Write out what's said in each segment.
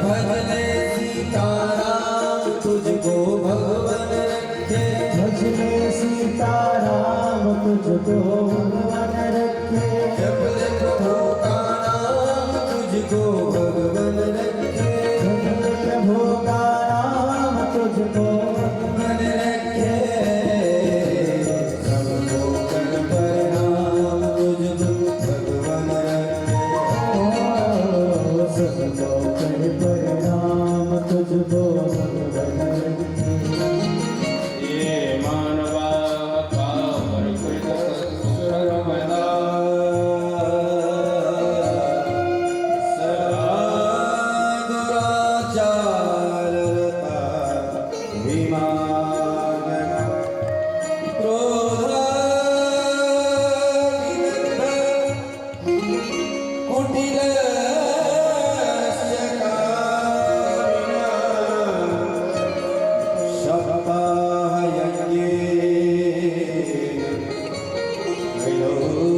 भजने सीताराम तुझको भगवान रखे, भजने सीताराम तुझको भगवान रखे, जप ले प्रभु का नाम तुझको भगवान रखे, जप ले प्रभु का नाम तुझको भगवान रखे, सबको कर प्रणाम तुझको भगवान रखे, सबको कर प्रणाम तुझको भगवान रखे। ये मानवा का प्रकृत सर्वदा दुराचारता विमानना क्रोधाभिनन्द कुटिलस्य कारिणा सप्ताहयज्ञेन त्रैलोक्यनन्दिते।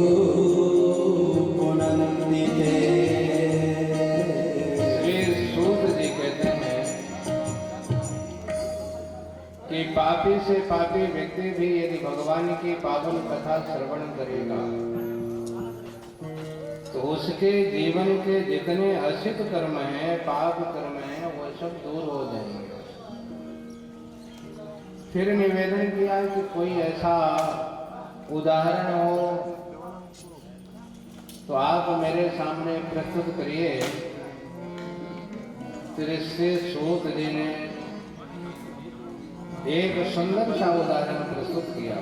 श्री सूत जी कहते हैं कि पापी से पापी व्यक्ति भी यदि भगवान की पावन कथा श्रवण करेगा तो उसके जीवन के जितने असित कर्म हैं, पाप कर्म हैं, वो सब दूर हो जाएंगे। फिर निवेदन किया कि कोई ऐसा उदाहरण हो तो आप मेरे सामने प्रस्तुत करिए। फिर इससे सूत जी ने एक सुंदर सा उदाहरण प्रस्तुत किया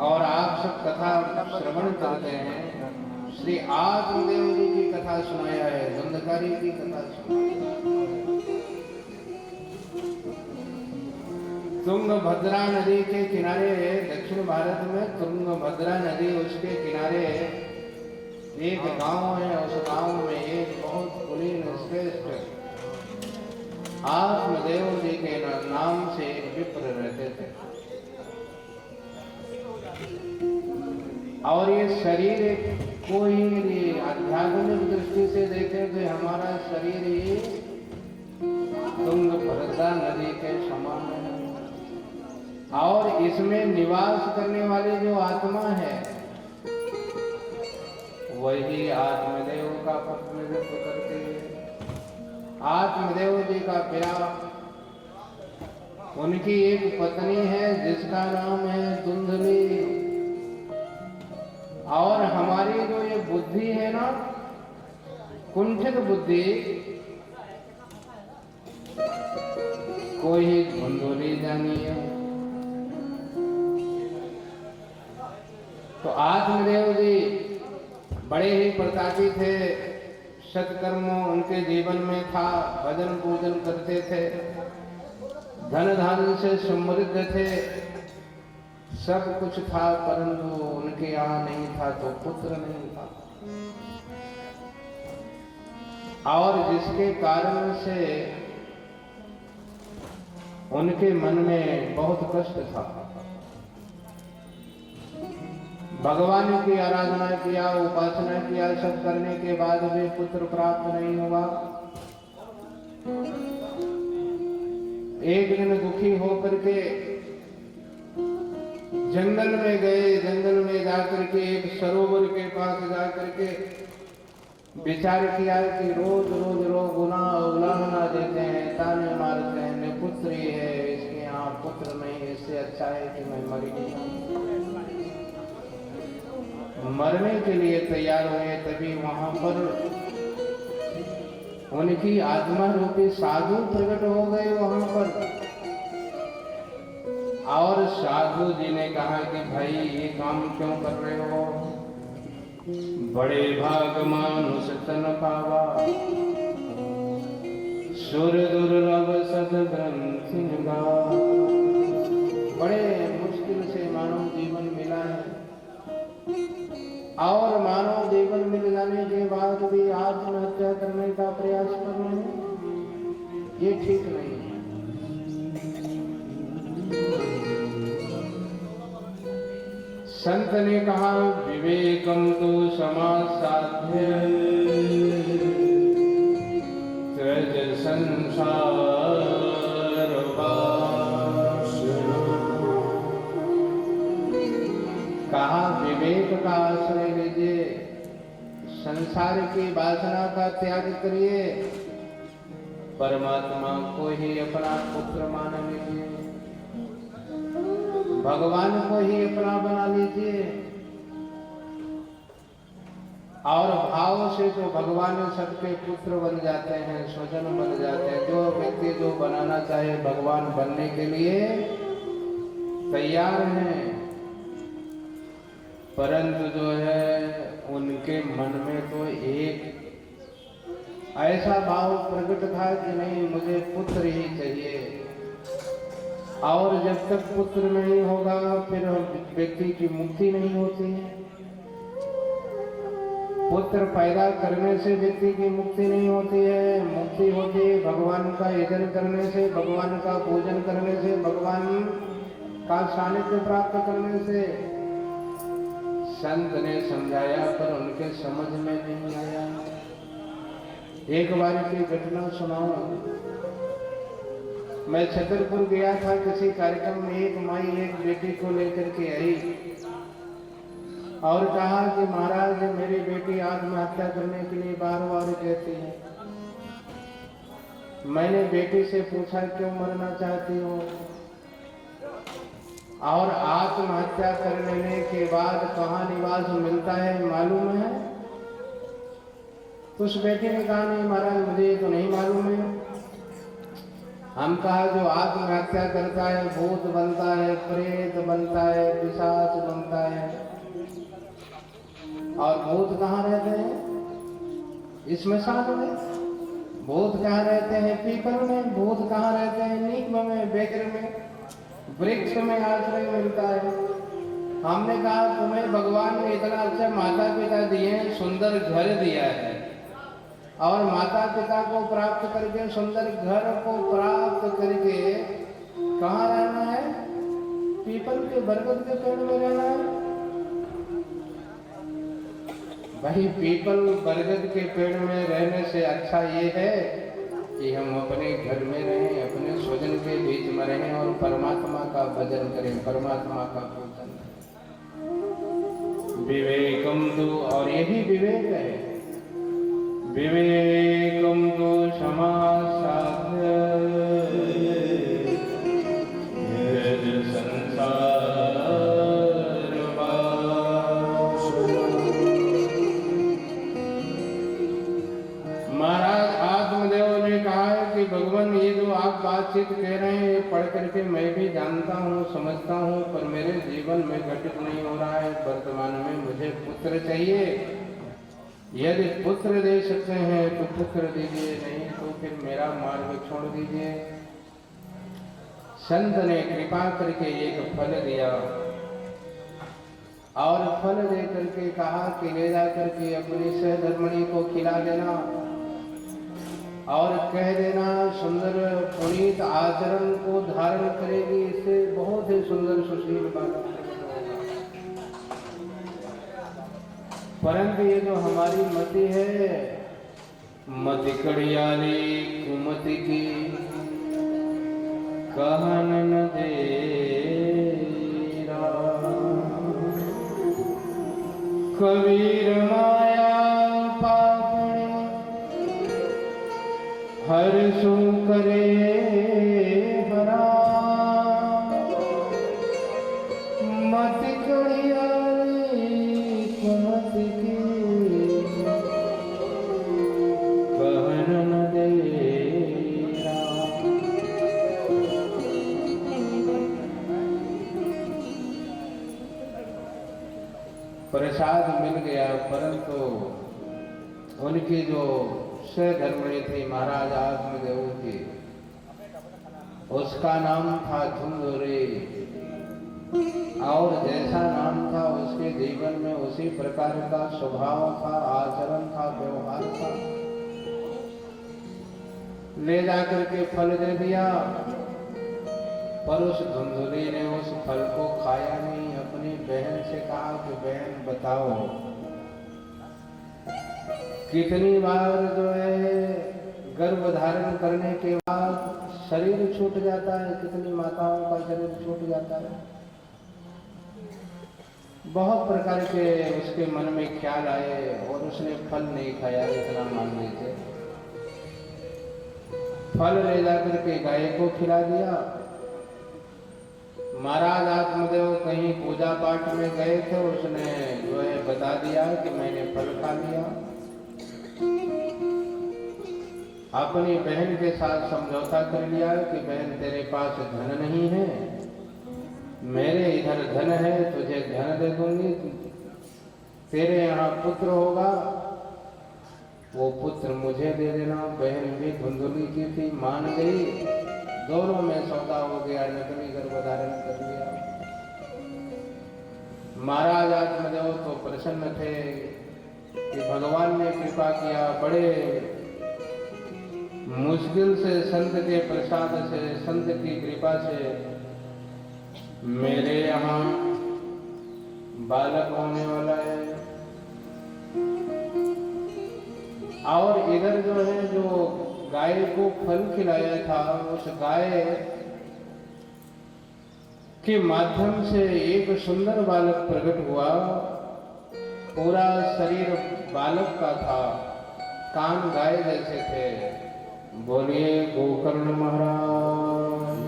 और आप सब कथा श्रवण करते हैं। श्री आत्मदेव जी की कथा सुनाया है, धुंधकारी की कथा सुनाई है। तुंगभद्रा नदी के किनारे, दक्षिण भारत में तुंगभद्रा नदी, उसके किनारे एक गांव है। उस गांव में एक बहुत कुलीन श्रेष्ठ आत्मदेव जी के नाम से एक विप्र रहते थे। और ये शरीर को ही आध्यात्मिक दृष्टि से देखे तो हमारा शरीर ही तुंगभद्रा नदी के समान है। और इसमें निवास करने वाली जो आत्मा है वही आत्मदेव का प्रतिनिधित्व करती है। आत्मदेव जी का प्यार, उनकी एक पत्नी है जिसका नाम है धुंधली। और हमारी जो ये बुद्धि है ना, कुंठित बुद्धि, कोई धुंधली जानी है। तो आत्मदेव जी बड़े ही प्रतापी थे, सत्कर्म उनके जीवन में था, भजन पूजन करते थे, धन धान से समृद्ध थे, सब कुछ था, परंतु उनके यहाँ नहीं था तो पुत्र नहीं था। और जिसके कारण से उनके मन में बहुत कष्ट था। भगवान की आराधना किया, उपासना किया, सब करने के बाद भी पुत्र प्राप्त नहीं हुआ। एक दिन दुखी होकर के जंगल में गए। जंगल में जाकर के एक सरोवर के पास जाकर के विचार किया कि रोज रोज लोग उलाहना देते हैं, ताने मारते हैं, निपुत्र ही है, इसके यहाँ पुत्र नहीं, इससे अच्छा है कि मैं मर गया। मरने के लिए तैयार हुए, तभी वहां पर उनकी आत्मा रूपी साधु प्रकट हो गए वहां पर। और साधु जी ने कहा कि भाई ये काम क्यों कर रहे हो? बड़े भाग मानुष तन पावा, सुर दुर्लभ सदग्रंथि गा। बड़े मुश्किल से मानव जीवन मिला है, और मानव जीवन मिल जाने के बाद भी आत्महत्या करने का प्रयास कर रहे हैं, ये ठीक नहीं है। संत ने कहा विवेकम तो समासाध्य त्रज संसार वासना। कहा विवेक का आश्रय लीजिए, संसार की वासना का त्याग करिए, परमात्मा को ही अपना पुत्र मान लीजिए, भगवान को ही अपना बना लीजिए। और भाव से जो भगवान सबके पुत्र बन जाते हैं, स्वजन बन जाते हैं। जो व्यक्ति जो बनाना चाहे भगवान बनने के लिए तैयार हैं, परंतु जो है उनके मन में तो एक ऐसा भाव प्रकट था कि नहीं, मुझे पुत्र ही चाहिए। और जब तक पुत्र नहीं होगा फिर व्यक्ति की मुक्ति नहीं होती है। पुत्र पैदा करने से व्यक्ति की मुक्ति नहीं होती है। मुक्ति होती है भगवान का यजन करने से, भगवान का पूजन करने से, भगवान का सानिध्य प्राप्त करने से। संत ने समझाया पर उनके समझ में नहीं आया। एक बार की घटना सुनाऊं। मैं छतरपुर गया था किसी कार्यक्रम में। एक माई एक बेटी को लेकर के आई और कहा कि महाराज मेरी बेटी आत्महत्या करने के लिए बार बार कहती है। मैंने बेटी से पूछा क्यों मरना चाहती हो, और आत्महत्या कर लेने के बाद कहाँ निवास मिलता है मालूम है? तो उस बेटी ने कहा नहीं महाराज मुझे तो नहीं मालूम है। हम कहा जो आत्महत्या करता है भूत बनता है, प्रेत बनता है, पिशाच बनता है। और भूत कहाँ रहते हैं? इसमें साथ में। भूत कहाँ रहते हैं? पीपल में। भूत कहाँ रहते हैं? नीम में, बेकर में, वृक्ष में आश्रय मिलता है। हमने कहा तुम्हें भगवान ने इतना अच्छा माता पिता दिए, सुंदर घर दिया है, और माता पिता को प्राप्त करके, सुंदर घर को प्राप्त करके कहाँ रहना है? पीपल के बरगद के पेड़ में रहना है। भाई पीपल बरगद के पेड़ में रहने से अच्छा ये है कि हम अपने घर में रहें, अपने स्वजन के बीच में रहें और परमात्मा का भजन करें, परमात्मा का पूजन करें। विवेकम तो, और यही विवेक है। विवेकम तो समासाध्य संसार महाराज आत्मदेव ने कहा है कि भगवान ये जो आप बातचीत कह रहे हैं पढ़ करके मैं भी जानता हूँ, समझता हूँ, पर मेरे जीवन में घटित नहीं हो रहा है। वर्तमान में मुझे पुत्र चाहिए। यदि पुत्र दे सकते हैं तो पुत्र दीजिए, नहीं तो फिर मेरा मार्ग छोड़ दीजिए। संत ने कृपा करके एक फल दिया और फल दे करके कहा कि ले जा करके अपनी सहधर्मणी को खिला देना और कह देना सुंदर पुनीत आचरण को धारण करेगी, इससे बहुत ही सुंदर सुशील बालक। परंतु ये जो हमारी मति है, मति कड़ियाली कुमति की कहन न दे कबीर माया पापणी हर सु करे हरा। मति कड़ियाली कुमति की कहन न दे। प्रसाद मिल गया, परंतु उनकी जो सहधर्मणी थी महाराज आत्मदेव की, उसका नाम था धुंधुरी, और जैसा नाम था उसके जीवन में उसी प्रकार का स्वभाव था, आचरण था, व्यवहार था। ले जाकर के फल दे दिया, पर उस धुंधुरी ने उस फल को खाया नहीं, अपने अपनी बहन से कहा कि बहन बताओ कितनी बार जो है गर्भ धारण करने के बाद शरीर छूट जाता है, कितनी माताओं का शरीर छूट जाता है। बहुत प्रकार के उसके मन में ख्याल आए और उसने फल नहीं खाया, इतना मान लीजिए। फल ले जाकर के गाय को खिला दिया। महाराज आत्मदेव कहीं पूजा पाठ में गए थे, उसने जो है बता दिया कि मैंने फल खा लिया। अपनी बहन के साथ समझौता कर लिया कि बहन तेरे पास धन नहीं है, मेरे इधर धन है, तुझे धन दे दूंगी, तेरे यहाँ पुत्र होगा, वो पुत्र मुझे दे देना। बहन भी धुंधुली की थी, मान गई। दोनों में सौदा हो गया, नकली गर्भ धारण कर लिया। महाराज आत्मदेव तो प्रसन्न थे कि भगवान ने कृपा किया। बड़े मुश्किल से संत के प्रसाद से, संत की कृपा से मेरे यहाँ बालक होने वाला है। और इधर जो है, जो गाय को फल खिलाया था, उस गाय के माध्यम से एक सुंदर बालक प्रकट हुआ। पूरा शरीर बालक का था, कान गाय जैसे थे। बोलिए गोकर्ण महाराज।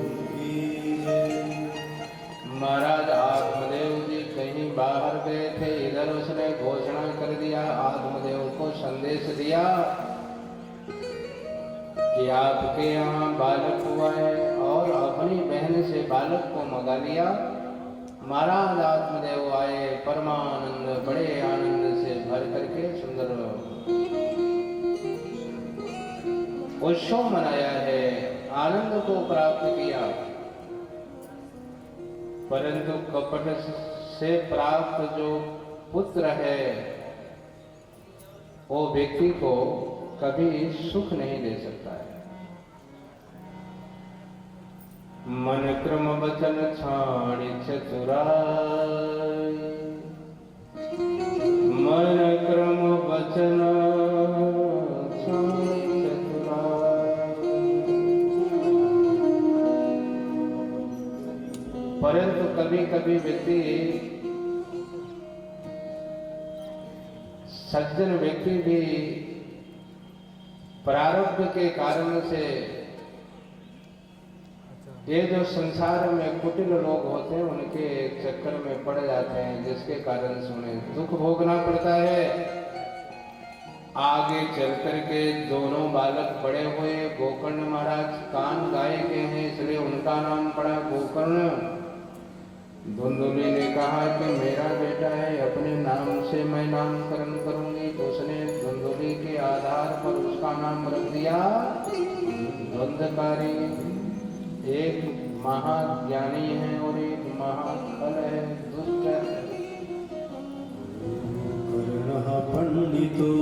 महाराज आत्मदेव जी कहीं बाहर गए थे, इधर उसने घोषणा कर दिया, आत्मदेव को संदेश दिया कि आपके यहाँ बालक हुआ है, और अपनी बहन से बालक को मंगा लिया। महाराज आत्मदेव आए, परमानंद, बड़े आनंद से भर करके सुंदर उत्सव मनाया है, आनंद को प्राप्त किया। परंतु कपट से प्राप्त जो पुत्र है, वो व्यक्ति को कभी सुख नहीं दे सकता है। मन क्रम वचन छाड़ी चतुराई, मन क्रम वचन छाड़ी परंतु कभी कभी व्यक्ति, सज्जन व्यक्ति भी प्रारब्ध के कारण से, ये जो संसार में कुटिल लोग होते हैं उनके चक्कर में पड़ जाते हैं, जिसके कारण से उन्हें दुख भोगना पड़ता है। आगे चल करके दोनों बालक बड़े हुए। गोकर्ण महाराज कान गाय के हैं, इसलिए उनका नाम पड़ा गोकर्ण। धुंधुली ने कहा कि मेरा बेटा है, अपने नाम से मैं नामकरण करूंगी, तो उसने धुंधुली के आधार पर उसका नाम रख दिया धुंधकारी। एक महाज्ञानी है और एक महाफल है, दुष्ट है। पंडितो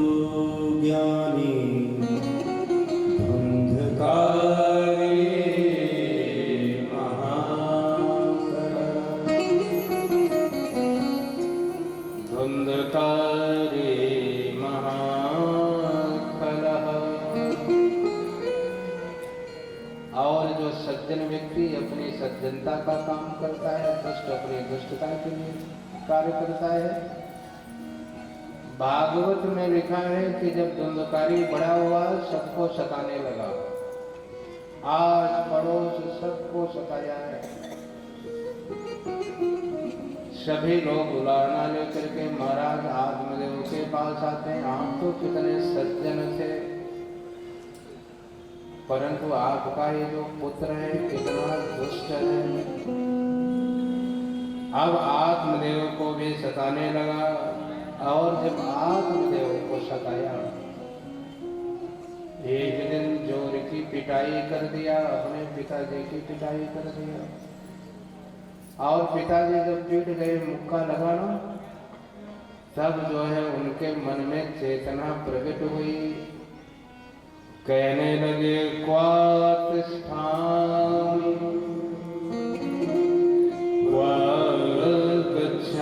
ज्ञानी धुंधकारी और जो सज्जन व्यक्ति अपनी सज्जनता का काम करता है, दुष्ट अपनी दुष्टता के लिए कार्य करता है। भागवत में लिखा है कि जब धुंधकारी बड़ा हुआ, सबको सताने लगा, आज पड़ोस सबको सताया है। सभी लोग उलाहना लेकर के महाराज आत्मदेव के पास आते हैं। आप तो कितने सज्जन थे, परंतु आपका ये जो पुत्र है कितना दुष्ट है। अब आत्मदेव को भी सताने लगा, और जब आत्मदेव को सताया, एक दिन जोर की पिटाई कर दिया, अपने पिताजी की पिटाई कर दिया। और पिताजी जब पीट गए, मुक्का लगा ना, तब जो है उनके मन में चेतना प्रकट हुई। कहने लगे क्वातिष्ठामि क्वा गच्छामि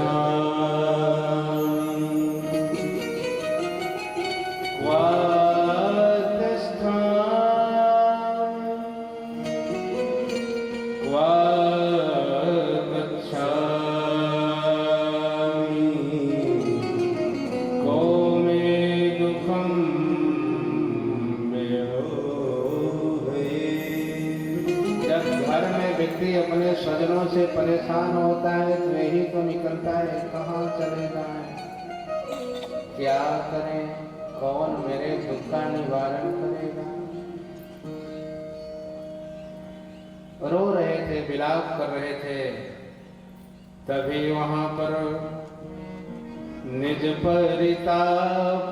व्यक्ति अपने स्वजनों से परेशान होता है तो यही तो निकलता है कहाँ चले जाएं, क्या करें, कौन मेरे दुख का निवारण करेगा। रो रहे थे, विलाप कर रहे थे। तभी वहां पर निज परिताप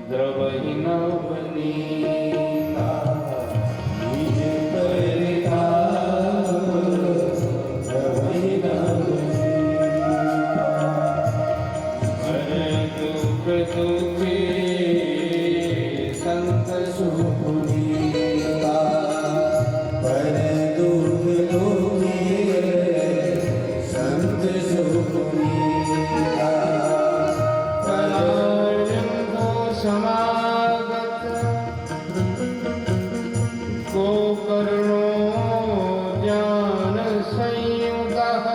द्रवहि नवनीता, निज परिताप द्रवहि नवनीता। हरे दुख दुखी संत सुपुनीता, पर दुख दुखी संत सुपुनीता। समागत को करुणो ज्ञान संयुतः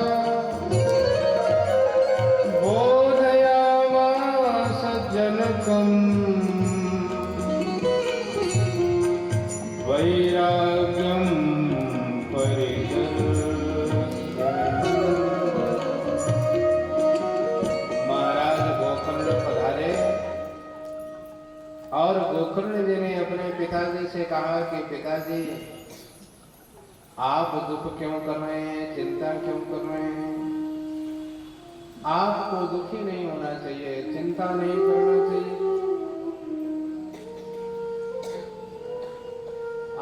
बोधयामास जनकम् वैराग्यं परिदर्श्य। महाराज गोकर्ण पधारे और गोकर्ण जी ने अपने पिताजी से कहा कि पिताजी आप दुख क्यों कर रहे हैं, चिंता क्यों कर रहे हैं। आपको दुखी नहीं होना चाहिए, चिंता नहीं करना चाहिए।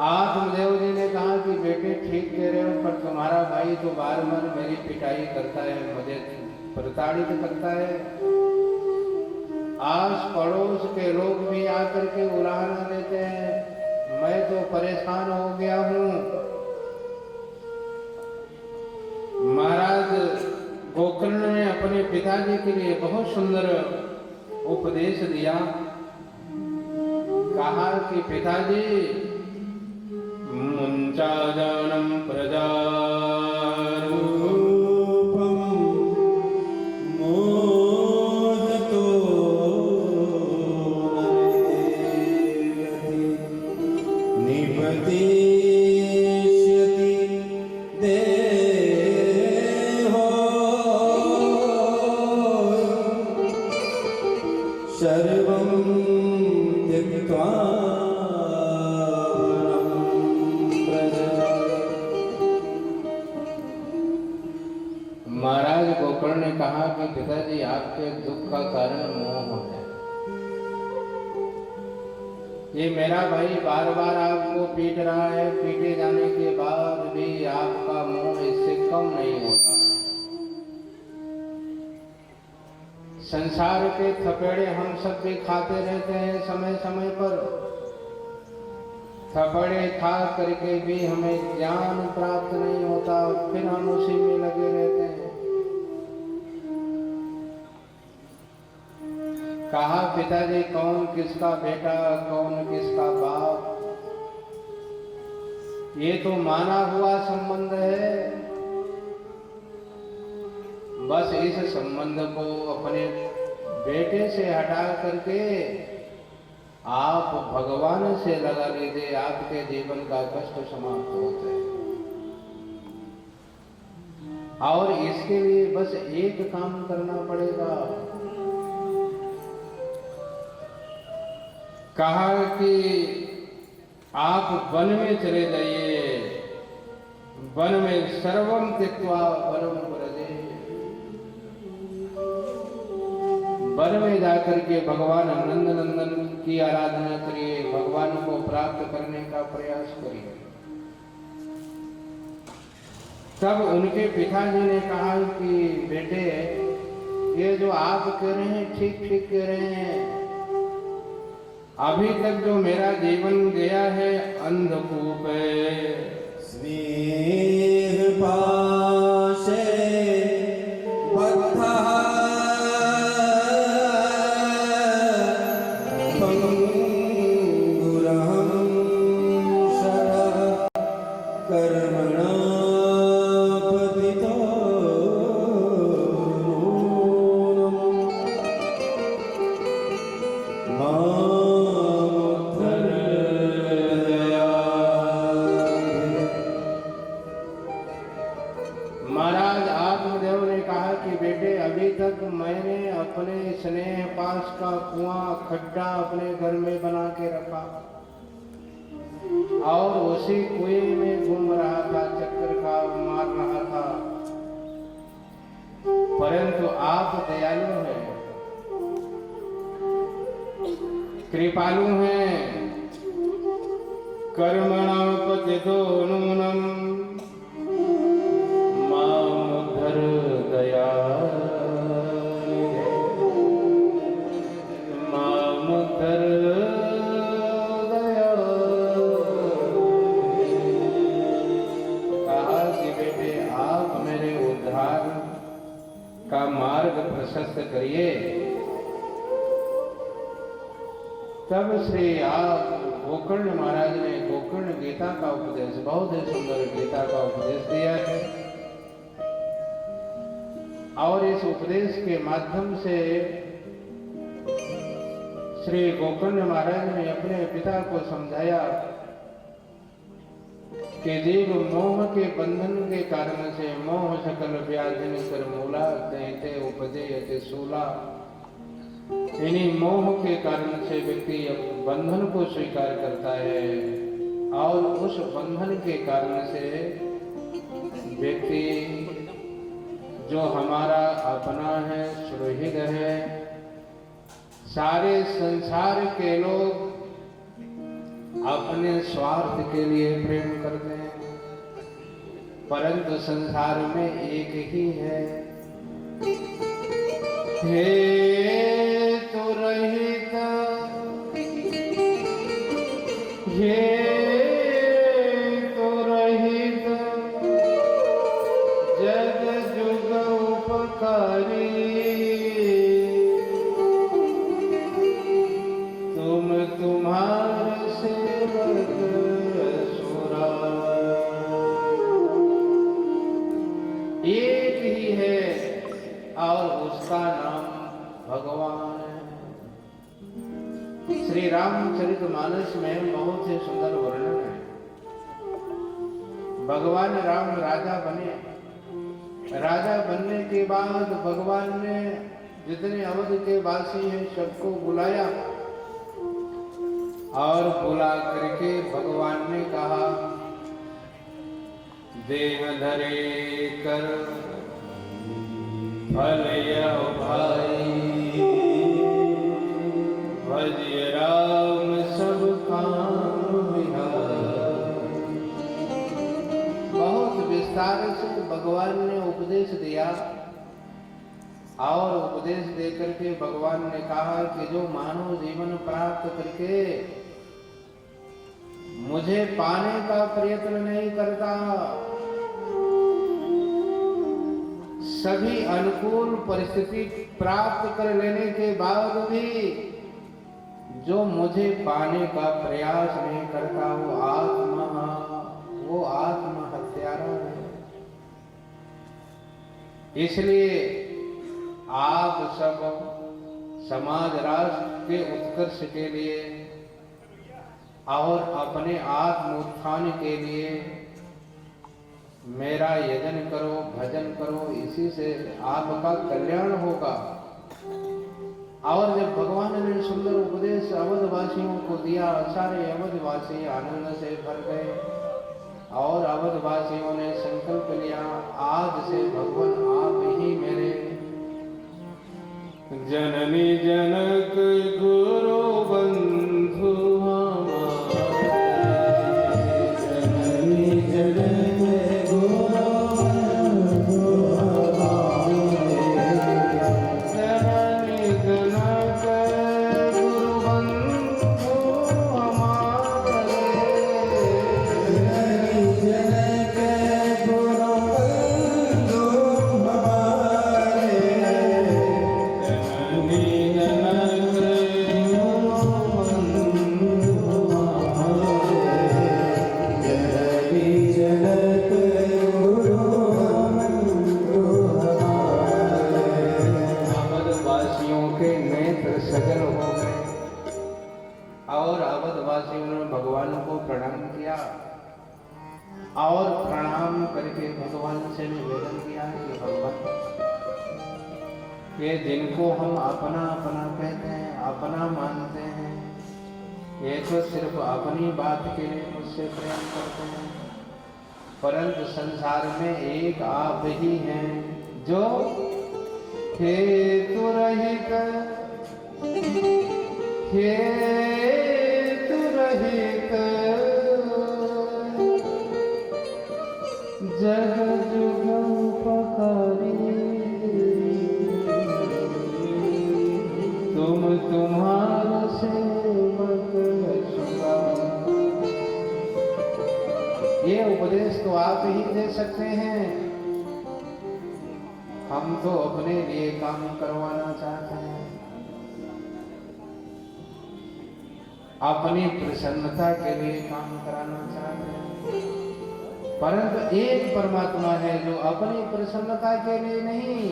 आत्मदेव जी ने कहा कि बेटे ठीक कह रहे हो, पर तुम्हारा भाई तो बार बार मेरी पिटाई करता है, मुझे प्रताड़ित करता है। आस पड़ोस के लोग भी आकर के उलाहना देते हैं, मैं तो परेशान हो गया हूं। महाराज गोकर्ण ने अपने पिताजी के लिए बहुत सुंदर उपदेश दिया। कहा कि पिताजी मुंचा जानम प्रजा सर्वं त्यक्त्वा महाराज गोकर्ण ने कहा कि पिताजी आपके दुख का कारण मोह है। ये मेरा भाई बार बार आपको पीट रहा है, पीटे जाने के बाद भी आपका मोह इससे कम नहीं होता। संसार के थपेड़े हम सब भी खाते रहते हैं समय समय पर। थपड़े खा करके भी हमें ज्ञान प्राप्त नहीं होता, फिर हम उसी में लगे रहते हैं। कहा पिताजी कौन किसका बेटा, कौन किसका बाप, ये तो माना हुआ संबंध है। बस इस संबंध को अपने बेटे से हटा करके आप भगवान से लगा लीजिए, आपके जीवन का कष्ट समाप्त हो जाए। और इसके लिए बस एक काम करना पड़ेगा। कहा कि आप वन में चले जाइए, वन में सर्वम त्यक्त्वा वनम व्रजे, वन में जाकर के भगवान नंद नंदन की आराधना करिए, भगवान को प्राप्त करने का प्रयास करिए। तब उनके पिताजी ने कहा कि बेटे ये जो आप कह रहे हैं ठीक ठीक कह रहे हैं। अभी तक जो मेरा जीवन गया है अंधकूप स्नेह पाशे बद्धा पंगुरहं सदा कर्मणा पतितो बेटे अभी तक मैंने अपने स्नेह पास का कुआं खड्डा अपने घर में बना के रखा और उसी कुएं में घूम रहा था, चक्कर का मार रहा था। परंतु आप दयालु हैं, कृपालु हैं। कर्मणा पतितो नूनम मामुद्धर दया मामुद्धर दया। कहा कि बेटे आप मेरे उद्धार का मार्ग प्रशस्त करिए। तब श्री आप गोकर्ण महाराज ने गोकर्ण गीता का उपदेश, बहुत ही सुंदर गीता का उपदेश दिया है और इस उपदेश के माध्यम से श्री गोकर्ण महाराज ने अपने पिता को समझाया कि जीव मोह के बंधन के कारण से मोह सकल व्याधिन कर मूला दैते उपजयते सूला। इन्हीं मोह के कारण से व्यक्ति बंधन को स्वीकार करता है और उस बंधन के कारण से व्यक्ति जो हमारा अपना है, सुहृद है, सारे संसार के लोग अपने स्वार्थ के लिए प्रेम करते हैं, परंतु संसार में एक ही है। हे तो रहित, हे तो रहित, जग जुग उपकारी, तुम तुम्हार सेवक सुरा। एक ही है और उसका नाम भगवान है। श्री रामचरितमानस में बहुत ही सुंदर वर्णन है। भगवान राम राजा बने। राजा बनने के बाद भगवान ने जितने अवध के वासी हैं सबको बुलाया और बुला करके भगवान ने कहा, देह धरे कर फल यह भाई, भजिय राम सब काम विहार। बहुत विस्तार से भगवान ने उपदेश दिया और उपदेश देकर के भगवान ने कहा कि जो मानव जीवन प्राप्त करके मुझे पाने का प्रयत्न नहीं करता, सभी अनुकूल परिस्थिति प्राप्त कर लेने के बाद भी जो मुझे पाने का प्रयास नहीं करता, वो आत्मा हत्यारा है। इसलिए आप सब समाज राष्ट्र के उत्कर्ष के लिए और अपने आत्म उत्थान के लिए मेरा यजन करो, भजन करो, इसी से आपका कल्याण होगा। और जब भगवान ने सुंदर उपदेश अवधवासियों को दिया, सारे अवधवासी आनंद से भर गए और अवधवासियों ने संकल्प लिया, आज से भगवान आप ही मेरे जननी जनक गुरु बंधु जननी जनक गुरु और प्रणाम करके भगवान से निवेदन किया कि भगवान कि जिनको हम अपना अपना कहते हैं, अपना मानते हैं, ये तो सिर्फ अपनी बात के लिए मुझसे प्रेम करते हैं, परंतु संसार में एक आप ही हैं जो हेतु रहित जग जुग उपकारी, तुम तुम्हार सेवक सुगा। ये उपदेश तो आप ही दे सकते हैं, हम तो अपने लिए काम करवाना चाहते हैं, अपनी प्रसन्नता के लिए काम कराना चाहते हैं, परंतु एक परमात्मा है जो अपनी प्रसन्नता के लिए नहीं,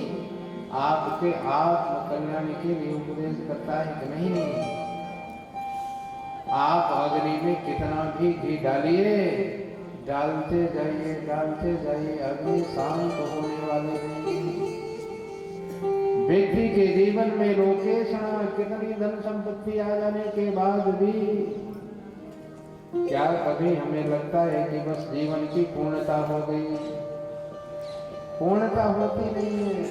आपके आत्म कल्याण के लिए उपदेश करता है कि नहीं। आप अग्नि में कितना भी घी डालिए, डालते जाइए, अग्नि शांत होने वाली नहीं। व्यक्ति के जीवन में लोकेशण कितनी धन संपत्ति आ जाने के बाद भी क्या कभी हमें लगता है कि बस जीवन की पूर्णता हो गई? पूर्णता होती नहीं है।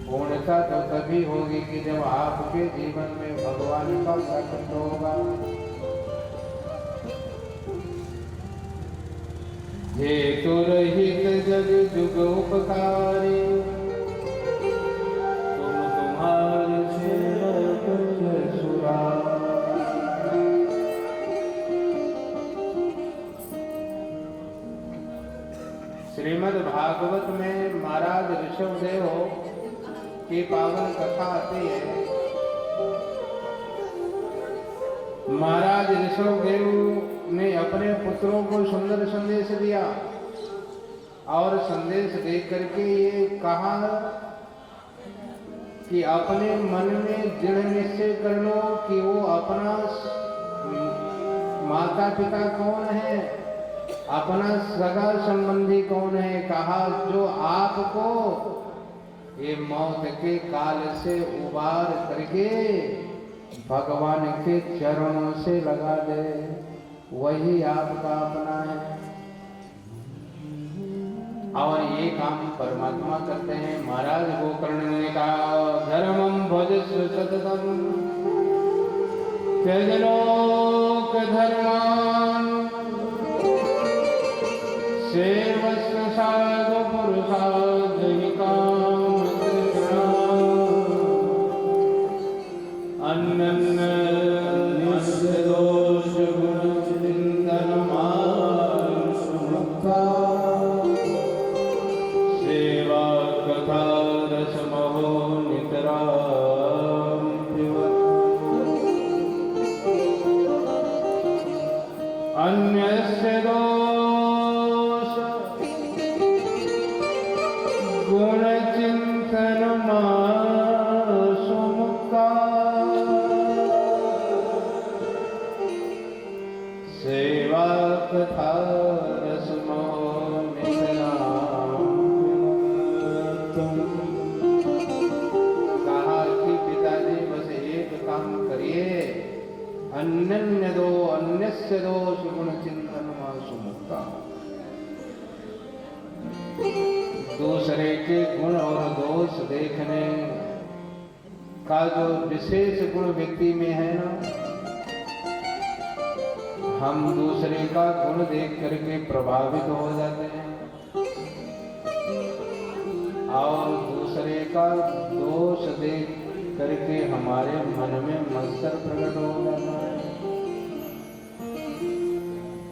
पूर्णता तो तभी होगी कि जब आपके जीवन में भगवान का प्रकट होगा। हेतु रहित जग जुग उपकारी, तुम तुम्हारे सेवक सुरा। श्रीमद् भागवत में महाराज ऋषभदेव की पावन कथा आती है। महाराज ऋषभदेव ने अपने पुत्रों को सुंदर संदेश दिया और संदेश दे करके ये कहा कि अपने मन में दृढ़ निश्चय कर लो कि वो अपना माता पिता कौन है, अपना सगा संबंधी कौन है। कहा जो आपको ये मौत के काल से उबार करके भगवान के चरणों से लगा दे, वही आपका अपना है। और ये काम परमात्मा करते हैं। महाराज गोकर्ण ने कहा धर्मम भजस्व सततम त्यज लोक धर्मान सेवस्व साधु पुरुषाधिकाम तृष्णा अन्नन्न निस्य दोष गुण चिंतन मानुषमुक्ता सेवा कथा रसमहो नितराम अन्यस्य दोष गुण चिंतन मानुषमुक्ता सेवा कथा रसमहो नितराम। कहा कि पिताजी बस एक काम करिए, अन्यस्य दोष गुण चिंतन मानुषमुक्ता। दूसरे के गुण और दोष देखने का जो विशेष गुण व्यक्ति में है ना, हम दूसरे का गुण देख करके प्रभावित हो जाते हैं और दूसरे का दोष देख करके हमारे मन में मत्सर प्रकट हो जाता है।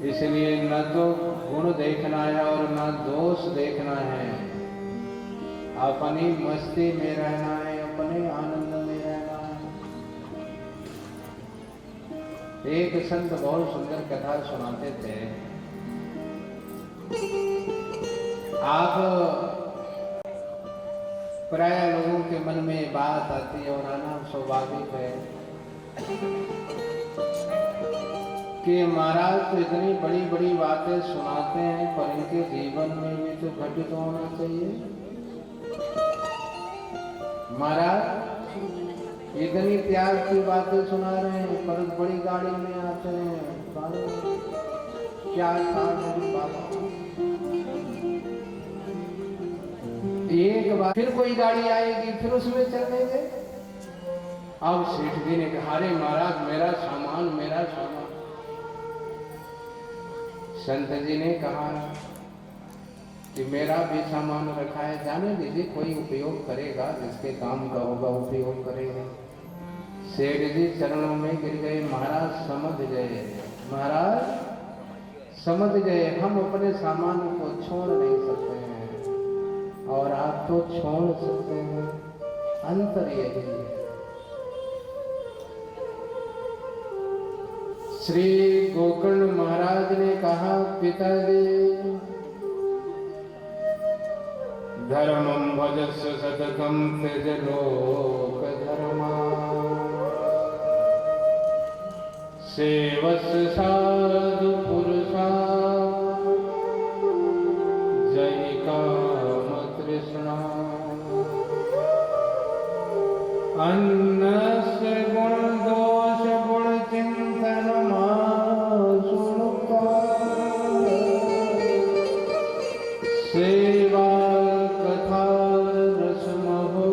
इसलिए न तो गुण देखना है और न दोष देखना है, अपनी मस्ती में रहना है, अपने आनंद में रहना है। एक संत बहुत सुंदर कथा सुनाते थे। आप प्राय लोगों के मन में बात आती है और आना स्वाभाविक है कि महाराज तो इतनी बड़ी बड़ी बातें सुनाते हैं पर इनके जीवन में भी तो घटित होना चाहिए। महाराज इतनी प्यार की बातें सुना रहे हैं पर बड़ी गाड़ी में आते हैं, क्या था मेरे बाबा। एक बार फिर कोई गाड़ी आएगी फिर उसमें चल देंगे। अब सेठ जी ने कहा अरे महाराज मेरा सामान मेरा सामान। संत जी ने कहा कि मेरा भी सामान रखा है, जाने दीजिए कोई उपयोग करेगा, जिसके काम का होगा उपयोग करेगा। सेठ जी चरणों में गिर गए, महाराज समझ गए, महाराज समझ गए, हम अपने सामान को छोड़ नहीं सकते हैं और आप तो छोड़ सकते हैं, अंतर यही है। श्री गोकर्ण महाराज ने कहा पिताजी धर्मं भजस्व सततं त्यज लोक धर्मा सेवस्य साधु पुरुषा जय काम तृष्णा अन्नस्य गुण दोष गुण चिंतन मासुनुका सेवा कथा रसमहो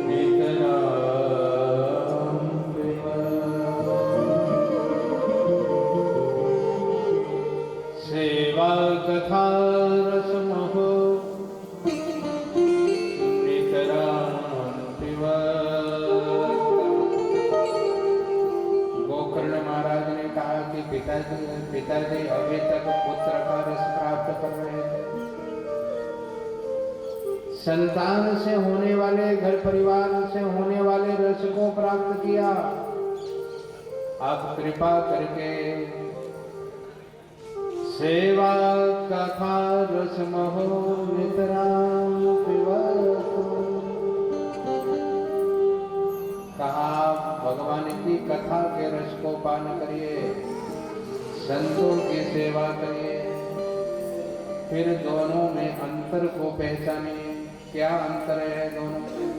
नितराम सेवा कथा रसमहो गोकर्ण महाराज ने कहा कि पिताजी अभी तक पुत्र का रस प्राप्त कर रहे थे, संतान से होने वाले घर परिवार से होने वाले रस को प्राप्त किया। आप कृपा करके सेवा कथा रस महो नितराम पिबतु। कहा भगवान की कथा के रस को पान करिए, संतों की सेवा करिए, फिर दोनों में अंतर को पहचानिए। क्या अंतर है दोनों में?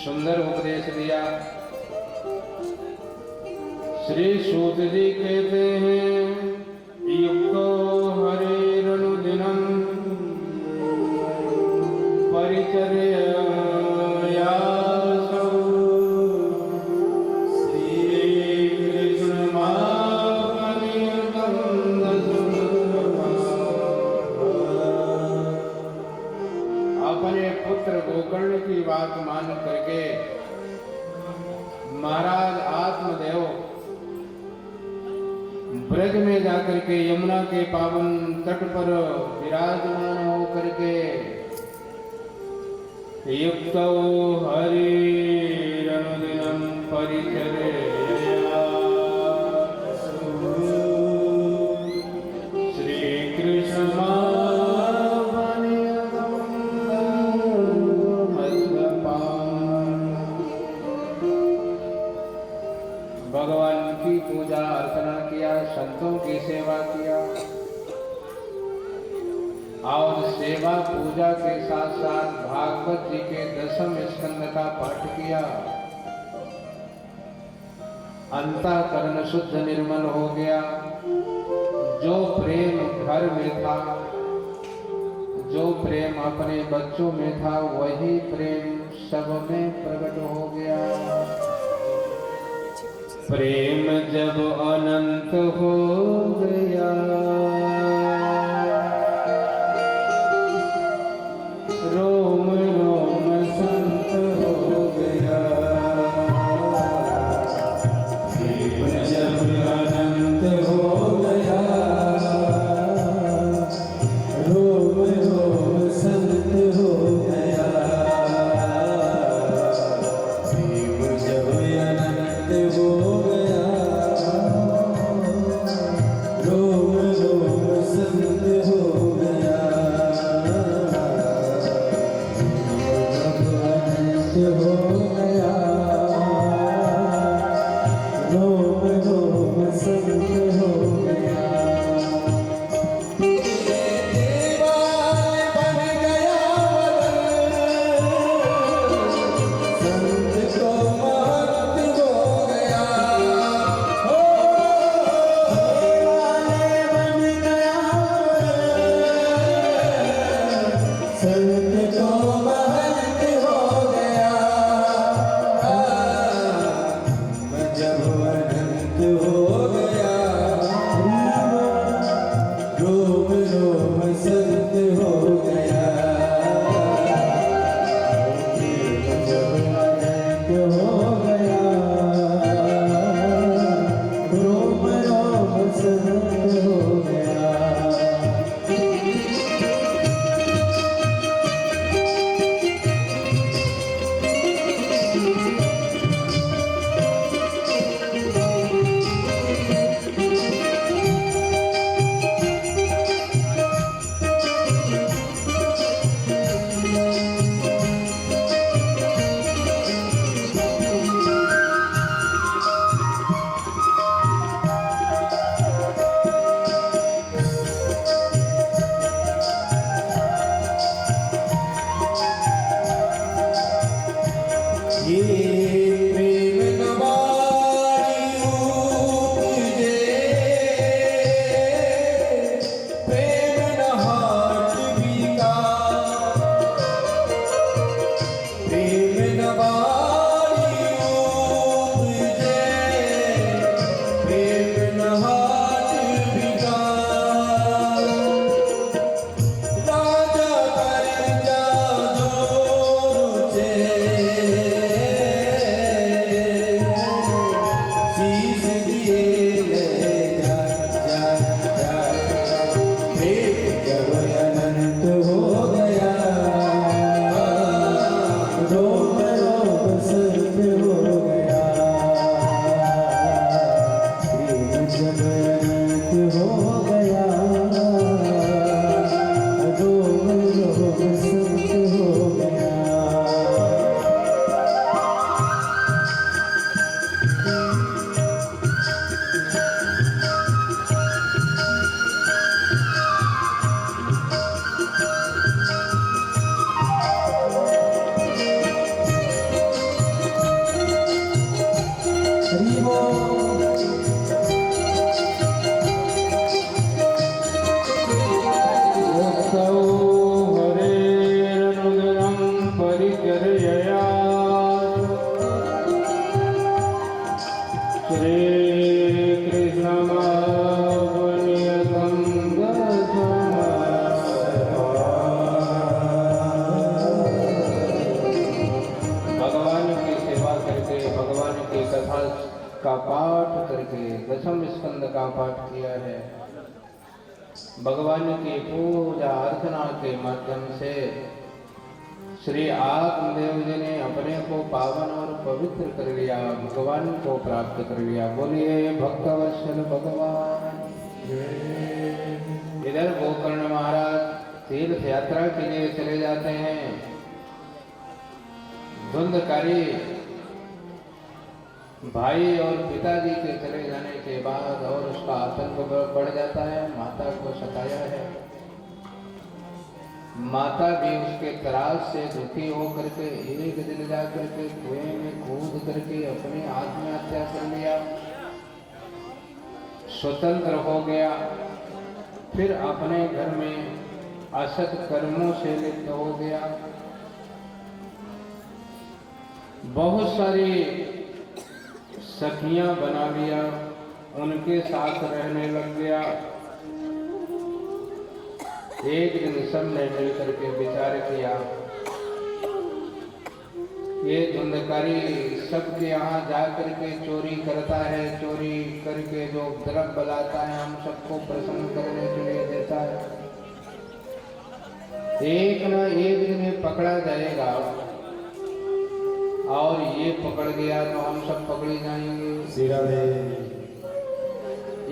सुंदर उपदेश दिया। श्री सूत जी कहते हैं युक्तो हरिरनुदिनं परिचर्या गोकर्ण की बात मान करके महाराज आत्मदेव ब्रज में जाकर के यमुना के पावन तट पर विराजमान होकर के युक्तो हरिरनुदिनं परिचर्यया श्री कृष्ण भगवान की पूजा अर्चना किया, संतों की सेवा किया और सेवा पूजा के साथ साथ भागवत जी के 10वें स्कंद का पाठ किया। अंतःकरण शुद्ध निर्मल हो गया। जो प्रेम घर में था, जो प्रेम अपने बच्चों में था, वही प्रेम सब में प्रकट हो गया। प्रेम जब अनंत हो गया, रोम रोम संत हो गया। प्रेम जब अनंत हो गया, रोम रोम संत हो गया। प्रेम जब अनंत हो गया, रोम रोम का पाठ करके दशम स्कंद का पाठ किया है। भगवान की पूजा अर्चना के माध्यम से श्री आत्मदेव जी ने अपने को पावन और पवित्र कर लिया, भगवान को प्राप्त कर लिया। बोलिए भक्तवत्सल भगवान। इधर गोकर्ण महाराज तीर्थ यात्रा के लिए चले जाते हैं। धुंधकारी भाई और पिताजी के चले जाने के बाद और उसका आतंक बढ़ जाता है। माता को सताया है। माता भी उसके त्रास से दुखी होकर के एक दिन जाकर के कुएं में कूद करके अपनी आत्महत्या कर लिया, स्वतंत्र हो गया। फिर अपने घर में असत कर्मों से लिप्त हो गया। बहुत सारी सखियां बना लिया, उनके साथ रहने लग गया। एक दिन सबने मिलकर के विचार किया, ये धुंधकारी सबके यहाँ जाकर के चोरी करता है, चोरी करके जो द्रव्य लाता है हम सबको प्रसन्न करने के लिए देता है। एक न एक दिन ये पकड़ा जाएगा और ये पकड़ गया तो हम सब पकड़े जाएंगे।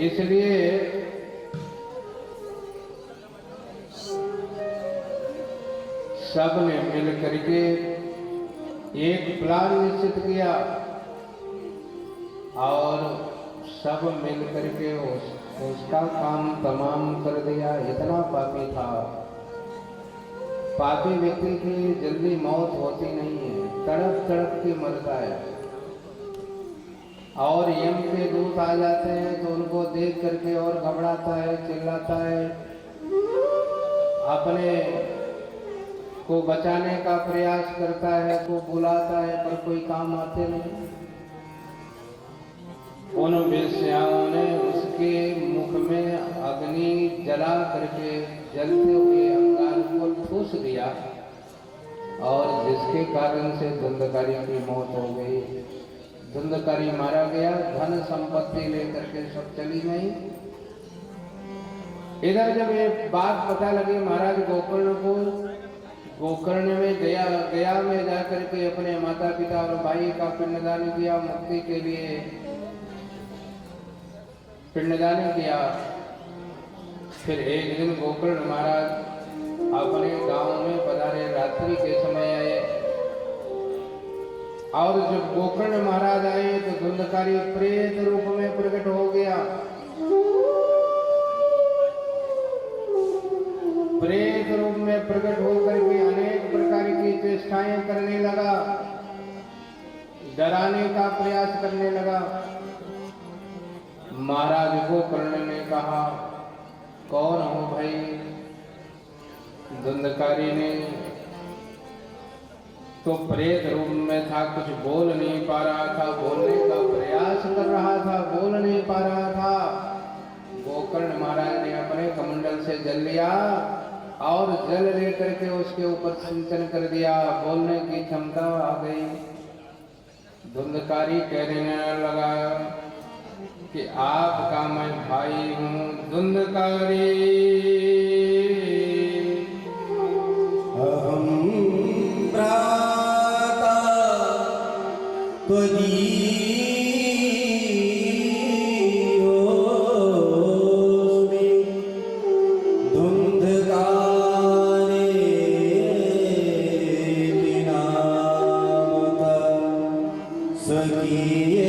इसलिए सब ने मिल करके एक प्लान निश्चित किया और सब मिल करके उसका काम तमाम कर दिया। इतना पापी था। पापी व्यक्ति की जल्दी मौत होती नहीं है, तड़प तड़प के मरता है। और यम के दूत आ जाते हैं तो उनको देख करके और घबराता है, चिल्लाता है, अपने को बचाने का प्रयास करता है, को बुलाता है, पर कोई काम आते नहीं। उन वेश्याओं ने उसके मुख में अग्नि जला करके जलते हुए अंगार को ठूस दिया और जिसके कारण से धुंधकारी की मौत हो गई। धुंधकारी मारा गया, धन संपत्ति लेकर के सब चली गई। इधर जब ये बात पता लगी महाराज गोकर्ण को, गोकर्ण में गया में जाकर के अपने माता पिता और भाई का पिंडदान किया, मुक्ति के लिए पिंडदान किया। फिर एक दिन गोकर्ण महाराज अपने गांव में पधारे, रात्रि के समय आए और जब गोकर्ण महाराज आए तो धुंधकारी प्रेत रूप में प्रकट हो गया। प्रेत रूप में प्रकट होकर के अनेक प्रकार की चेष्टाएं करने लगा, डराने का प्रयास करने लगा। महाराज गोकर्ण ने कहा, कौन हो भाई? धुंधकारी ने तो प्रेत रूप में था, कुछ बोल नहीं पा रहा था, बोलने का प्रयास कर रहा था, बोल नहीं पा रहा था। गोकर्ण महाराज ने अपने कमंडल से जल लिया और जल लेकर के उसके ऊपर सिंचन कर दिया, बोलने की क्षमता आ गई। धुंधकारी कहने लगा कि आपका मैं भाई हूँ। धुंधकारी अहं भ्राता त्वदीयोऽस्मि धुंधकारेति नामतः स्वकीये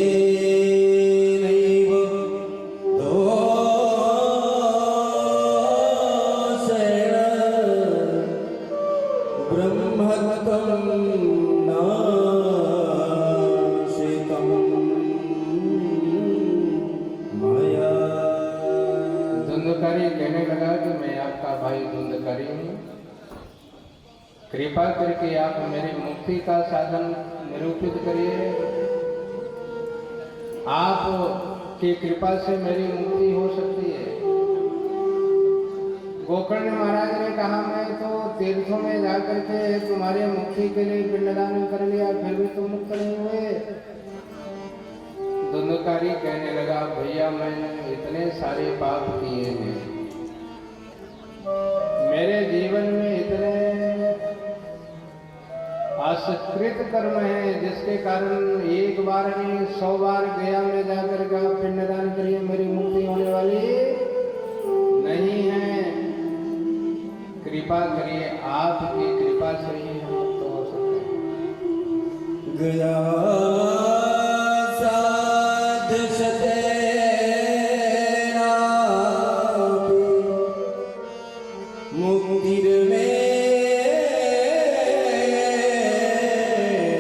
धुंधकारी कहने लगा कि मैं आपका भाई धुंधकारी हूँ, कृपा करके आप मेरी मुक्ति का साधन निरूपित करिए। आप की कृपा से मेरी मुक्ति हो सकती है। गोकर्ण महाराज ने कहा, मैं तो तीर्थों में जाकर के तुम्हारे मुक्ति के लिए पिंडदान कर लिया, फिर भी तुम मुक्त नहीं हुए। धुंधकारी कहने लगा, भैया मैंने इतने सारे पाप किए हैं, मेरे जीवन में इतने असकृत कर्म है जिसके कारण एक बार नहीं 100 बार गया में जाकर का पिंडदान करिए, मेरी मुक्ति होने वाली नहीं है। कृपा करिए, आपकी कृपा से ही हम मुक्त हो सकते हैं। गया साध सतेरा मुक्तिर में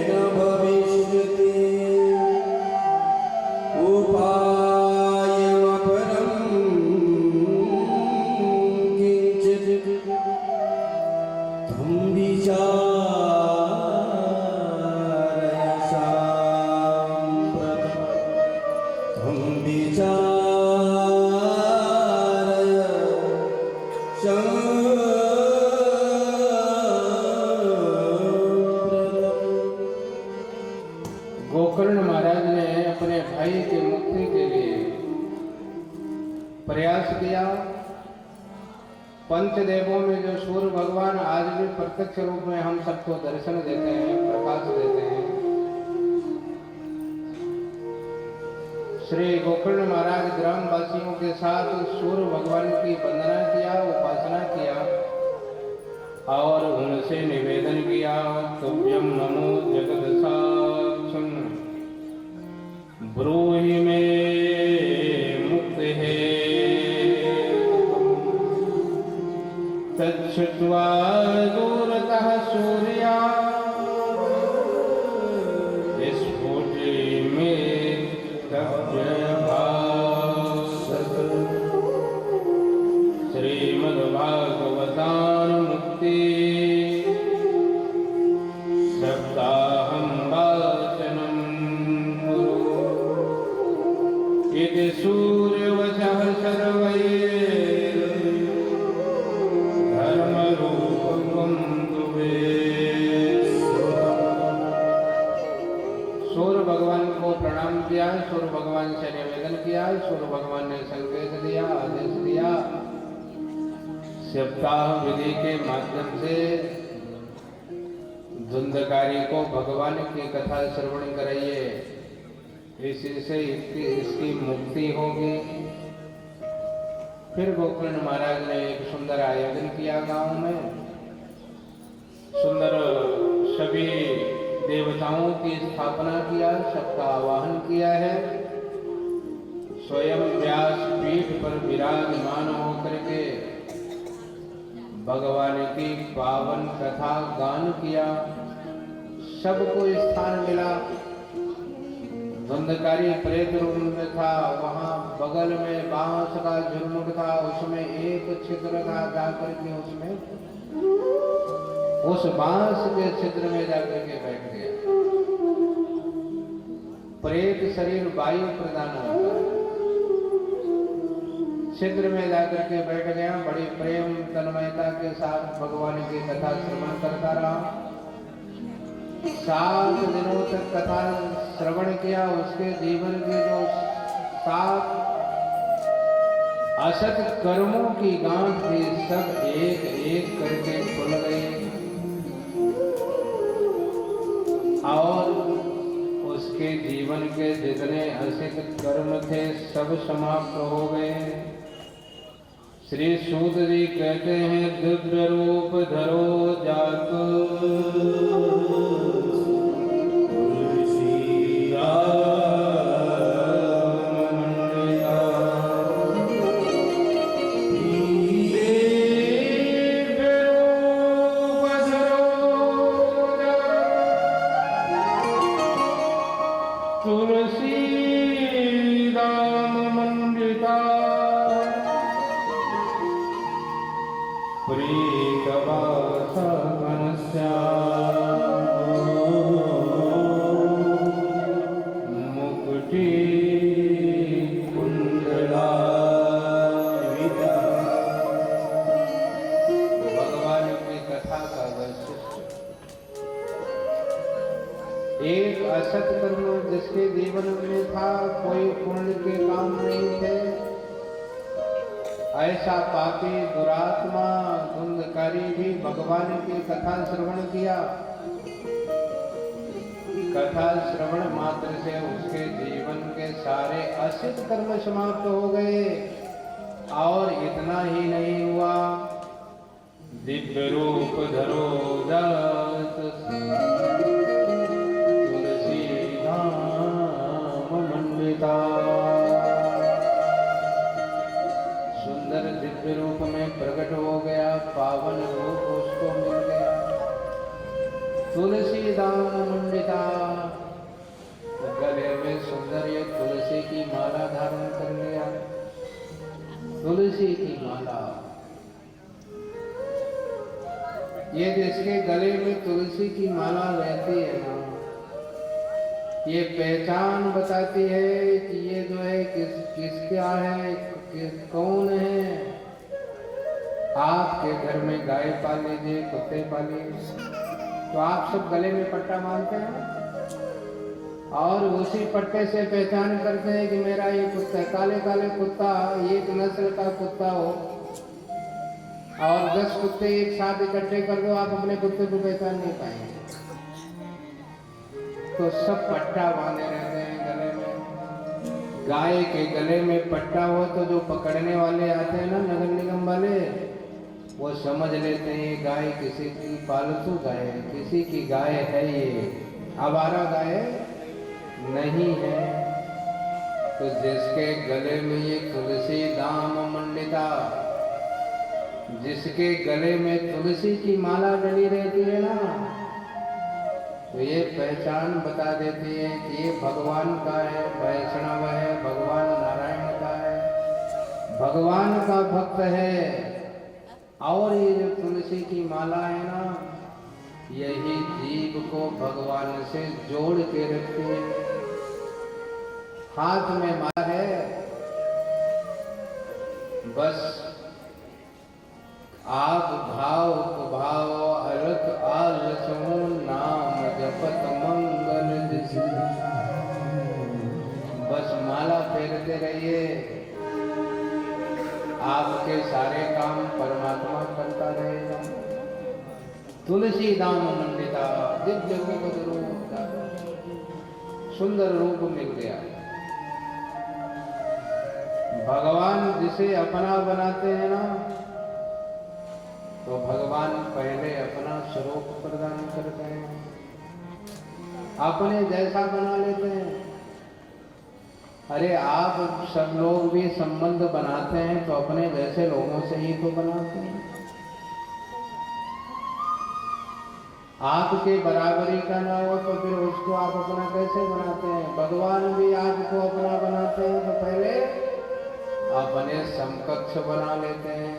न भविष्यति उपायमपरं किंचित् तं विचारय साम्प्रतं तं विचारय गोकर्ण महाराज ने अपने भाई की मुक्ति के लिए प्रयास किया। पंचदेवों में जो सूर्य भगवान आज भी प्रत्यक्ष रूप में हम सबको दर्शन देते हैं, प्रकाश देते हैं, श्री गोकर्ण महाराज ग्रामवासियों के साथ सूर्य भगवान की वंदना किया, उपासना किया और उनसे निवेदन किया, तुभ्यं नमो जगदसाक्षं ब्रूहि मे मुक्ति है तच्छ्रुत्वा दूरतः सूर्या स्फुटे मे श्रीमद्भागवतानुमुक्ति सप्ताहं वाचनं कुरु इति सूर्यवचः सर्वैर्धर्मरूपं तुवे। सूर्य भगवान को प्रणाम किया, सूर्य भगवान से निवेदन किया, सूर्य भगवान ने संकेत दिया, आदेश दिया, सप्ताह विधि के माध्यम से धुंधकारी को भगवान की कथा श्रवण कराइए, इसी से इसकी मुक्ति होगी। फिर गोकर्ण महाराज ने एक सुंदर आयोजन किया गांव में, सुंदर सभी देवताओं की स्थापना किया, सबका आवाहन किया है। स्वयं व्यास पीठ पर विराजमान होकर के भगवान की पावन कथा गान किया, सबको स्थान मिला। धुंधकारी प्रेत रूप में था, वहां बगल में बांस का झुरमुट था, उसमें एक छिद्र था, जाकर के उसमें उस बांस के छिद्र में जाकर के बैठ गया। प्रेत शरीर वायु प्रदान होता है, छिद्र में जाकर के बैठ गया। बड़ी प्रेम तन्मयता के साथ भगवान की कथा श्रवण करता रहा। 7 दिनों तक कथा श्रवण किया। उसके जीवन के जो 7 असत कर्मों की गांठ थी, सब एक एक करके खुल गई और उसके जीवन के जितने असित कर्म थे सब समाप्त हो गए। श्री सूत जी कहते हैं, दिव्य रूप धरो जात तुलसी राम मंडिता प्रीतवासा मुकुटी कुंडला। भगवान की कथा का वैशिष्ट, एक असत कर्म जिसके जीवन में था, कोई पुण्य के काम नहीं थे, ऐसा पापी दुरात्मा धुंधकारी भी भगवान की कथा श्रवण किया। कथा श्रवण मात्र से उसके जीवन के सारे असित कर्म समाप्त हो गए। और इतना ही नहीं हुआ, दिव्य रूप धरो दत्त तुलसी धाम मंडिता। सुंदर दिव्य रूप में प्रकट हो गया, पावन रूप उसको मिल गया, तुलसी धाम मंडिता। गले में सुंदर ये तुलसी की माला धारण कर लिया, तुलसी की माला। ये जिसके गले में तुलसी की माला रहती है ना, ये पहचान बताती है कि ये जो है किस क्या है, कौन है। आपके घर में गाय पाल लीजिए, कुत्ते पालिए, तो आप सब गले में पट्टा बांधते हैं और उसी पट्टे से पहचान करते हैं कि मेरा ये कुत्ता, काले काले कुत्ता, एक नस्ल का कुत्ता हो और 10 कुत्ते एक साथ इकट्ठे कर दो, आप अपने कुत्ते को पहचान नहीं पाएंगे। तो सब पट्टा बांधे रहते हैं गले में। गाय के गले में पट्टा हो तो जो पकड़ने वाले आते हैं ना, नगर निगम वाले, वो समझ लेते हैं गाय किसी की पालतू गाय है, किसी की गाय है, ये आवारा गाय नहीं है। तो जिसके गले में ये तुलसी धाम मंडिता, जिसके गले में तुलसी की माला डली रहती है ना, तो ये पहचान बता देती है कि ये भगवान का है, वैष्णव है, भगवान नारायण का है, भगवान का भक्त है। और ये जो तुलसी की माला है ना, यही जीव को भगवान से जोड़ के रखती है। हाथ में माला है, बस आप भाव भाव अलख आलसो नाम जपत मंगल दिशि। बस माला फेरते रहिए, आपके सारे काम परमात्मा करता रहेगा। तुलसी धाम मंडिता, दिव्य रूप, सुंदर रूप मिल गया। भगवान जिसे अपना बनाते हैं ना, तो भगवान पहले अपना स्वरूप प्रदान करते हैं, अपने जैसा बना लेते हैं। अरे आप सब लोग भी संबंध बनाते हैं तो अपने जैसे लोगों से ही तो बनाते हैं। आपके बराबरी का ना हो तो फिर उसको आप अपना कैसे बनाते हैं। भगवान भी आपको अपना बनाते हैं तो पहले अपने समकक्ष बना लेते हैं,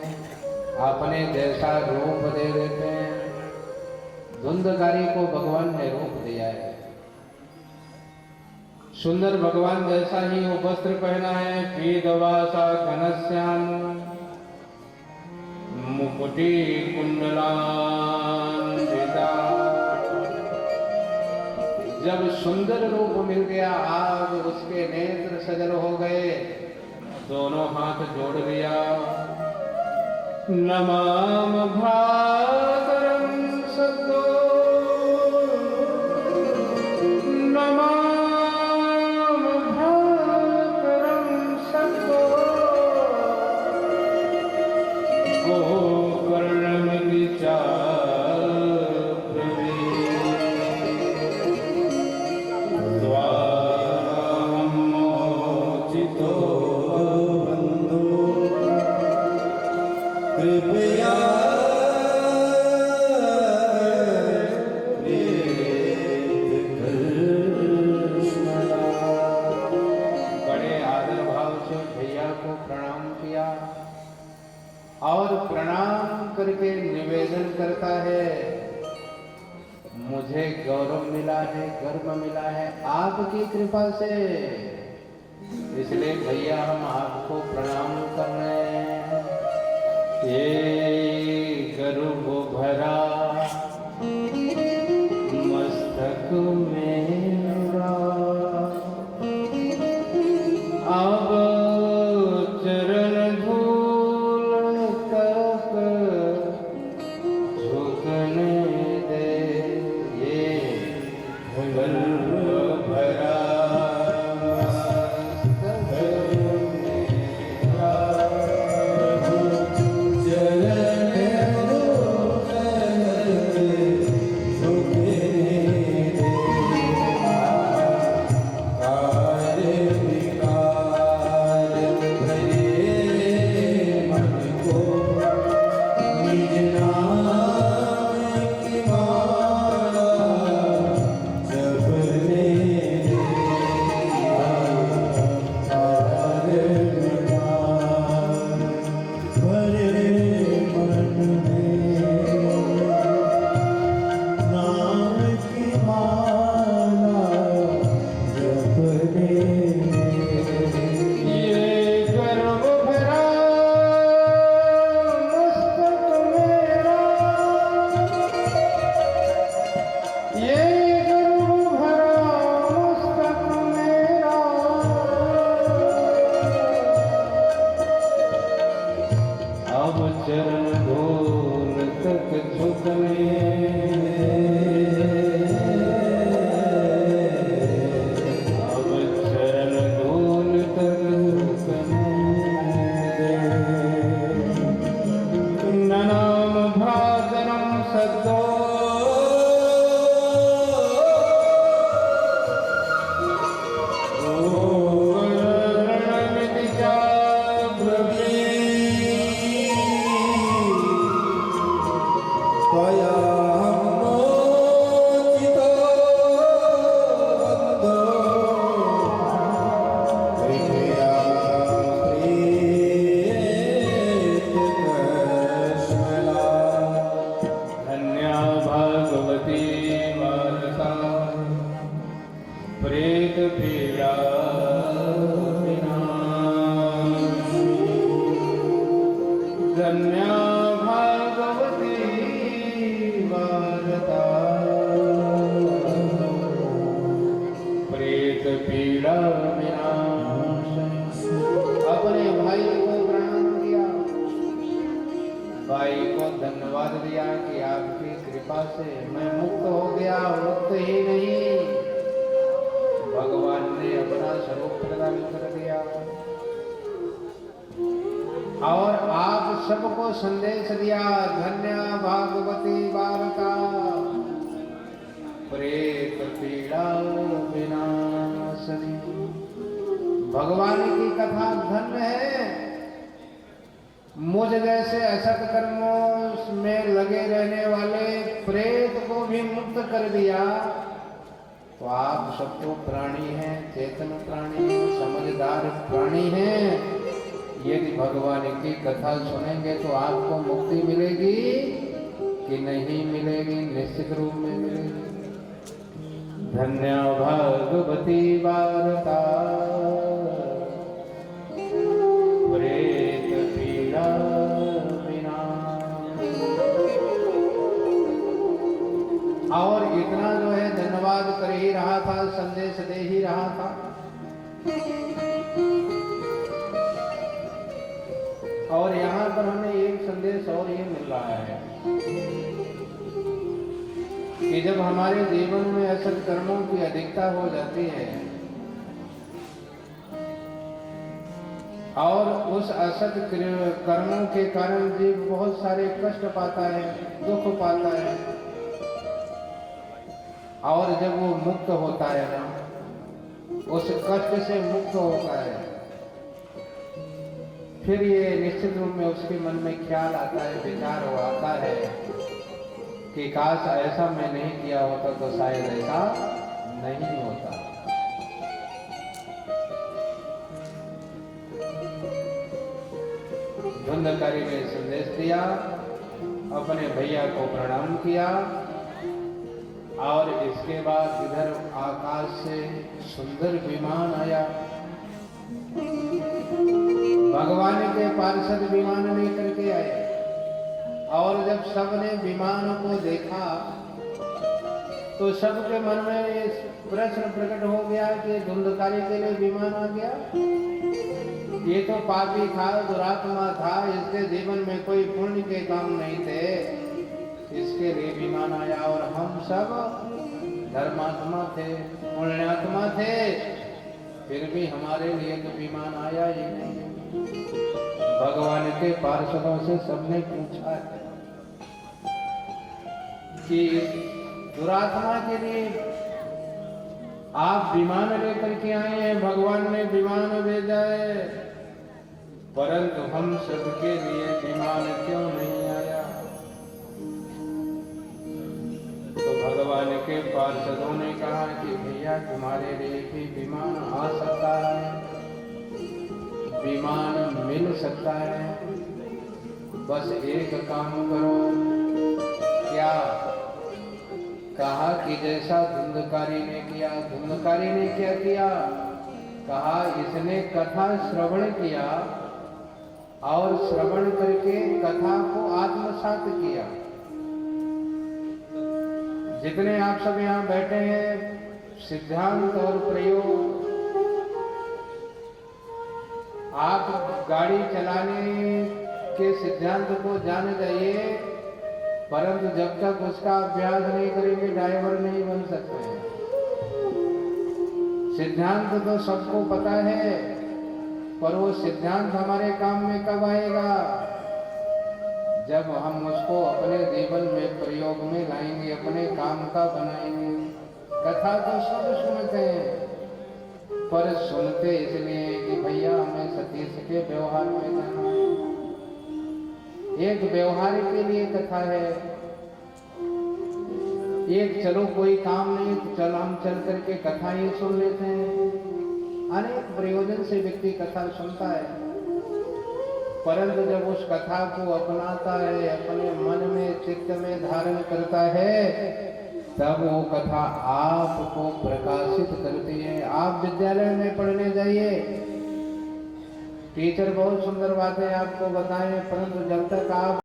अपने जैसा रूप दे देते हैं। धुंधकारी को भगवान ने रूप दिया है, सुंदर भगवान जैसा ही वो वस्त्र पहना है, पीतवासा घनश्याम मुकुटी कुंडलान्विता। जब सुंदर रूप मिल गया, आज उसके नेत्र सजल हो गए, दोनों हाथ जोड़ लिया। नमाम भ्रातरं सद्यो नमाम और प्रणाम करके निवेदन करता है, मुझे गौरव मिला है, गर्व मिला है आपकी कृपा से, इसलिए भैया हम आपको प्रणाम कर रहे हैं। ये गर्व भरा मस्तक में सुख में अब चरण धूल तक ननाम भ्रातरम सद्दो प्रेत पीड़ा धन्या भागवती वार्ता प्रेत पीड़ा विनाश। अपने भाई को प्रणाम किया, भाई को धन्यवाद दिया कि आपकी कृपा से मैं मुक्त हो गया। मुक्त ही नहीं, भगवान ने अपना स्वरूप प्रदान कर दिया और आप सबको संदेश दिया। धन्य भागवती वार्ता प्रेत पीड़ा विनाशनी। भगवान की कथा धन्य है। मुझ जैसे असत कर्मों में लगे रहने वाले प्रेत को भी मुक्त कर दिया। तो आप सब तो प्राणी हैं, चेतन प्राणी हैं, समझदार प्राणी हैं। यदि भगवान की कथा सुनेंगे तो आपको मुक्ति मिलेगी कि नहीं मिलेगी? निश्चित रूप में मिलेगी। धन्य भगवती वार्ता प्रेत पीड़ा विनाश। और इतना जो है धन्यवाद कर ही रहा था, संदेश दे ही रहा था। और यहाँ पर हमें एक संदेश और ये मिल रहा है कि जब हमारे जीवन में असत कर्मों की अधिकता हो जाती है और उस असत कर्मों के कारण जीव बहुत सारे कष्ट पाता है, दुख पाता है, और जब वो मुक्त होता है ना, उस कष्ट से मुक्त होता है, फिर ये निश्चित रूप में उसके मन में ख्याल आता है, विचार हो आता है कि काश ऐसा मैं नहीं किया होता तो शायद ऐसा नहीं होता। धुंधकारी ने संदेश दिया, अपने भैया को प्रणाम किया और इसके बाद इधर आकाश से सुंदर विमान आया। भगवान के पार्षद विमान लेकर के आए और जब सबने विमान को देखा तो सबके मन में ये प्रश्न प्रकट हो गया कि धुंधकारी के लिए विमान आ गया। ये तो पापी था, दुरात्मा था, इसके जीवन में कोई पुण्य के काम नहीं थे, इसके लिए विमान आया। और हम सब धर्मात्मा थे, पुण्यात्मा थे, फिर भी हमारे लिए तो विमान आया ही नहीं। भगवान के पार्षदों से सबने पूछा कि दुरात्मा के लिए आप विमान लेकर के आए हैं, भगवान ने विमान भेजा है, परंतु हम सबके लिए विमान क्यों नहीं आया? तो भगवान के पार्षदों ने कहा कि भैया तुम्हारे लिए भी विमान आ सकता है, विमान मिल सकता है, बस एक काम करो। क्या? कहा कि जैसा धुंधकारी ने किया। धुंधकारी ने क्या किया? कहा इसने कथा श्रवण किया और श्रवण करके कथा को आत्मसात किया। जितने आप सब यहाँ बैठे हैं, सिद्धांत और प्रयोग, आप गाड़ी चलाने के सिद्धांत को जान जाइए परंतु जब तक उसका अभ्यास नहीं करेंगे ड्राइवर नहीं बन सकते हैं। सिद्धांत तो सबको पता है, पर वो सिद्धांत हमारे काम में कब आएगा? जब हम उसको अपने जीवन में प्रयोग में लाएंगे, अपने काम का बनाएंगे। कथा तो सब सुनते हैं, पर सुनते इसलिए कि भैया हमें सतीश के व्यवहार में जाना है। एक व्यवहार के लिए कथा है, एक चलो कोई काम नहीं तो चल हम चल करके कथा ही सुन लेते हैं। अनेक प्रयोजन से व्यक्ति कथा सुनता है, परंतु जब उस कथा को अपनाता है, अपने मन में चित्त में धारण करता है, तब वो कथा आपको प्रकाशित करती है। आप विद्यालय में पढ़ने जाइए, टीचर बहुत सुंदर बातें आपको बताएं, परंतु जब तक आप